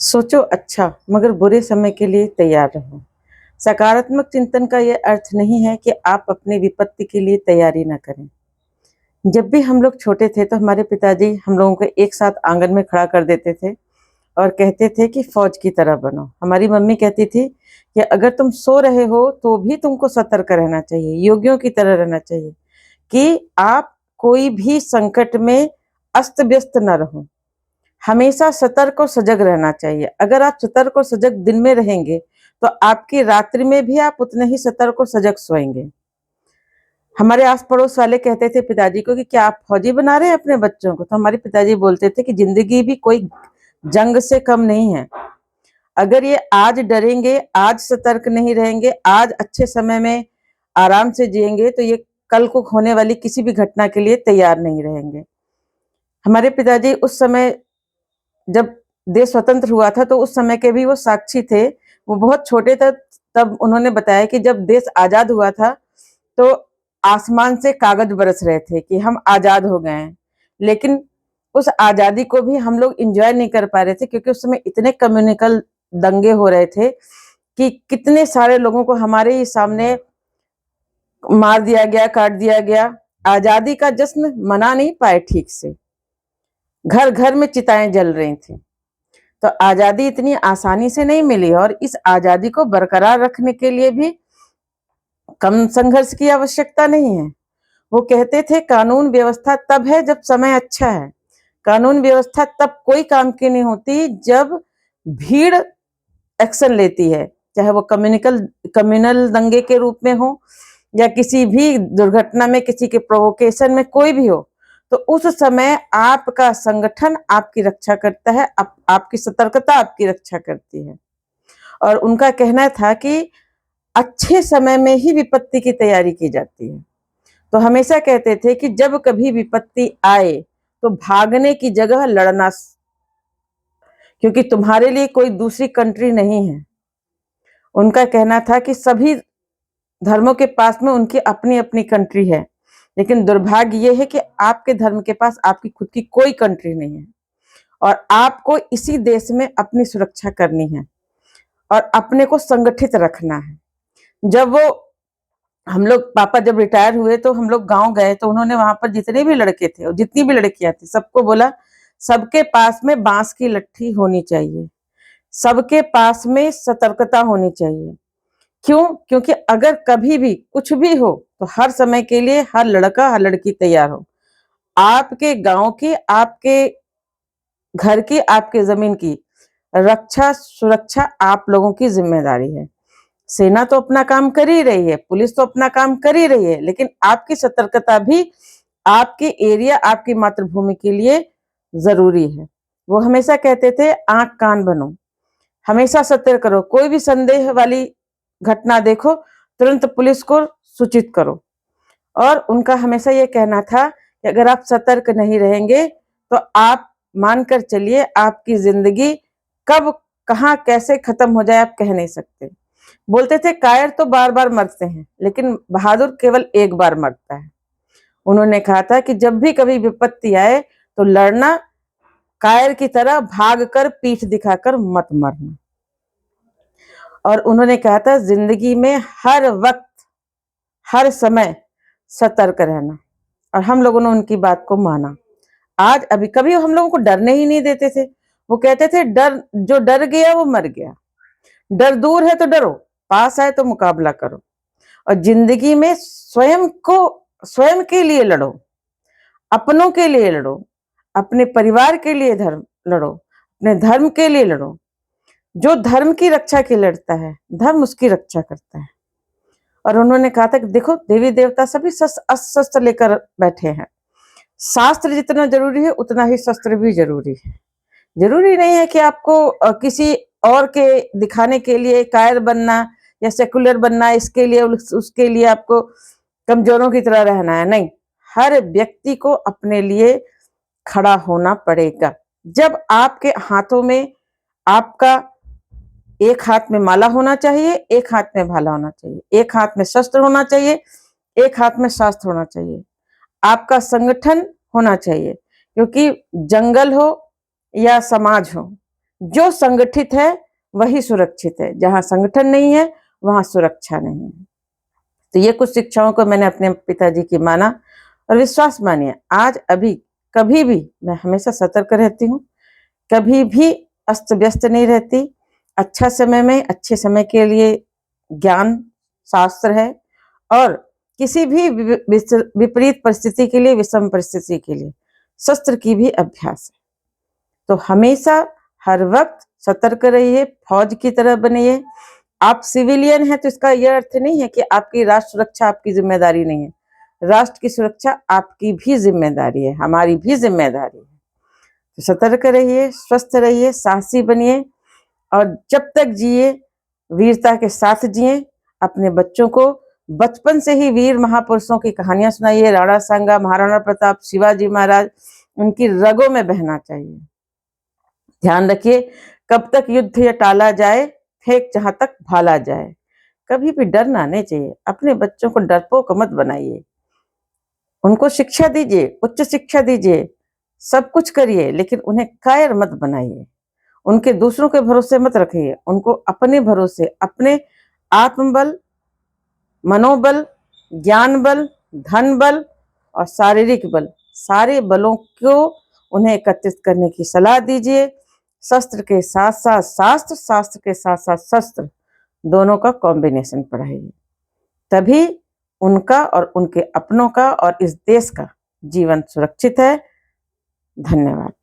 सोचो अच्छा मगर बुरे समय के लिए तैयार रहो। सकारात्मक चिंतन का ये अर्थ नहीं है कि आप अपनी विपत्ति के लिए तैयारी ना करें। जब भी हम लोग छोटे थे तो हमारे पिताजी हम लोगों को एक साथ आंगन में खड़ा कर देते थे और कहते थे कि फौज की तरह बनो। हमारी मम्मी कहती थी कि अगर तुम सो रहे हो तो भी तुमको सतर्क रहना चाहिए, योगियों की तरह रहना चाहिए कि आप कोई भी संकट में अस्त व्यस्त न रहो। हमेशा सतर्क और सजग रहना चाहिए। अगर आप सतर्क और सजग दिन में रहेंगे तो आपकी रात्रि में भी आप उतने ही सतर्क और सजग सोएंगे। हमारे आस पड़ोस वाले कहते थे पिताजी को कि क्या आप फौजी बना रहे हैं अपने बच्चों को? तो हमारे पिताजी बोलते थे कि जिंदगी भी कोई जंग से कम नहीं है। अगर ये आज डरेंगे, आज सतर्क नहीं रहेंगे, आज अच्छे समय में आराम से जिएंगे तो ये कल को होने वाली किसी भी घटना के लिए तैयार नहीं रहेंगे। हमारे पिताजी उस समय जब देश स्वतंत्र हुआ था तो उस समय के भी वो साक्षी थे। वो बहुत छोटे थे तब उन्होंने बताया कि जब देश आजाद हुआ था तो आसमान से कागज बरस रहे थे कि हम आजाद हो गए हैं। लेकिन उस आजादी को भी हम लोग एंजॉय नहीं कर पा रहे थे क्योंकि उस समय इतने कम्युनिकल दंगे हो रहे थे कि कितने सारे लोगों को हमारे ही सामने मार दिया गया, काट दिया गया। आजादी का जश्न मना नहीं पाए ठीक से। घर घर में चिताएं जल रही थी। तो आजादी इतनी आसानी से नहीं मिली और इस आजादी को बरकरार रखने के लिए भी कम संघर्ष की आवश्यकता नहीं है। वो कहते थे कानून व्यवस्था तब है जब समय अच्छा है। कानून व्यवस्था तब कोई काम की नहीं होती जब भीड़ एक्शन लेती है, चाहे वो कम्युनल दंगे के रूप में हो या किसी भी दुर्घटना में, किसी के प्रोवोकेशन में, कोई भी हो। तो उस समय आपका संगठन आपकी रक्षा करता है, आपकी सतर्कता आपकी रक्षा करती है। और उनका कहना था कि अच्छे समय में ही विपत्ति की तैयारी की जाती है। तो हमेशा कहते थे कि जब कभी विपत्ति आए तो भागने की जगह लड़ना, क्योंकि तुम्हारे लिए कोई दूसरी कंट्री नहीं है। उनका कहना था कि सभी धर्मों के पास में उनकी अपनी अपनी कंट्री है, लेकिन दुर्भाग्य ये है कि आपके धर्म के पास आपकी खुद की कोई कंट्री नहीं है और आपको इसी देश में अपनी सुरक्षा करनी है और अपने को संगठित रखना है। जब वो हम लोग पापा जब रिटायर हुए तो हम लोग गांव गए तो उन्होंने वहां पर जितने भी लड़के थे और जितनी भी लड़कियां थी सबको बोला सबके पास में बांस की लट्ठी होनी चाहिए, सबके पास में सतर्कता होनी चाहिए। क्यों? क्योंकि अगर कभी भी कुछ भी हो तो हर समय के लिए हर लड़का हर लड़की तैयार हो। आपके गांव की, आपके घर की, आपके जमीन की रक्षा सुरक्षा आप लोगों की जिम्मेदारी है। सेना तो अपना काम कर ही रही है, पुलिस तो अपना काम कर ही रही है, लेकिन आपकी सतर्कता भी आपके एरिया, आपकी मातृभूमि के लिए जरूरी है। वो हमेशा कहते थे आंख कान बनो, हमेशा सतर्क करो, कोई भी संदेह वाली घटना देखो तुरंत पुलिस को सूचित करो। और उनका हमेशा ये कहना था कि अगर आप सतर्क नहीं रहेंगे तो आप मानकर चलिए आपकी जिंदगी कब कहाँ कैसे खत्म हो जाए आप कह नहीं सकते। बोलते थे कायर तो बार बार मरते हैं लेकिन बहादुर केवल एक बार मरता है। उन्होंने कहा था कि जब भी कभी विपत्ति आए तो लड़ना, कायर की तरह भागकर पीठ दिखाकर मत मरना। और उन्होंने कहा था जिंदगी में हर वक्त हर समय सतर्क रहना, और हम लोगों ने उनकी बात को माना। आज अभी कभी हम लोगों को डरने ही नहीं देते थे। वो कहते थे डर, जो डर गया वो मर गया। डर दूर है तो डरो, पास आए तो मुकाबला करो। और जिंदगी में स्वयं के लिए लड़ो, अपनों के लिए लड़ो, अपने परिवार के लिए लड़ो, अपने धर्म के लिए लड़ो। जो धर्म की रक्षा के लड़ता है धर्म उसकी रक्षा करता है। और उन्होंने कहा था कि देखो देवी देवता सभी अस्त्र लेकर बैठे हैं। शास्त्र जितना जरूरी है उतना ही शस्त्र भी जरूरी है। जरूरी नहीं है कि आपको किसी और के दिखाने के लिए कायर बनना या सेकुलर बनना, इसके लिए उसके लिए आपको कमजोरों की तरह रहना है। नहीं, हर व्यक्ति को अपने लिए खड़ा होना पड़ेगा। जब आपके हाथों में आपका एक हाथ में माला होना चाहिए, एक हाथ में भाला होना चाहिए, एक हाथ में शस्त्र होना चाहिए, एक हाथ में शास्त्र होना चाहिए, आपका संगठन होना चाहिए। क्योंकि जंगल हो या समाज हो, जो संगठित है वही सुरक्षित है, जहाँ संगठन नहीं है वहाँ सुरक्षा नहीं है। तो ये कुछ शिक्षाओं को मैंने अपने पिताजी की माना और विश्वास मानिए। आज अभी कभी भी मैं हमेशा सतर्क रहती हूँ, कभी भी अस्त व्यस्त नहीं रहती। अच्छा समय में अच्छे समय के लिए ज्ञान शास्त्र है और किसी भी विपरीत परिस्थिति के लिए, विषम परिस्थिति के लिए शस्त्र की भी अभ्यास है। तो हमेशा हर वक्त सतर्क रहिए, फौज की तरह बनिए। आप सिविलियन हैं तो इसका यह अर्थ नहीं है कि आपकी राष्ट्र सुरक्षा आपकी जिम्मेदारी नहीं है। राष्ट्र की सुरक्षा आपकी भी जिम्मेदारी है, हमारी भी जिम्मेदारी है। तो सतर्क रहिए, स्वस्थ रहिए, साहसी बनिए और जब तक जिए वीरता के साथ जिए। अपने बच्चों को बचपन से ही वीर महापुरुषों की कहानियां सुनाइए। राणा सांगा, महाराणा प्रताप, शिवाजी महाराज, उनकी रगों में बहना चाहिए। ध्यान रखिए, कब तक युद्ध या टाला जाए, फेंक जहां तक भाला जाए। कभी भी डरना नहीं चाहिए। अपने बच्चों को डरपोक मत बनाइए, उनको शिक्षा दीजिए, उच्च शिक्षा दीजिए, सब कुछ करिए, लेकिन उन्हें कायर मत बनाइए। उनके दूसरों के भरोसे मत रखिए, उनको अपने भरोसे, अपने आत्मबल, मनोबल, ज्ञान बल, धन बल और शारीरिक बल, सारे बलों को उन्हें एकत्रित करने की सलाह दीजिए। शस्त्र के साथ साथ शास्त्र, शास्त्र के साथ साथ शस्त्र, दोनों का कॉम्बिनेशन पढ़ाइए। तभी उनका और उनके अपनों का और इस देश का जीवन सुरक्षित है। धन्यवाद।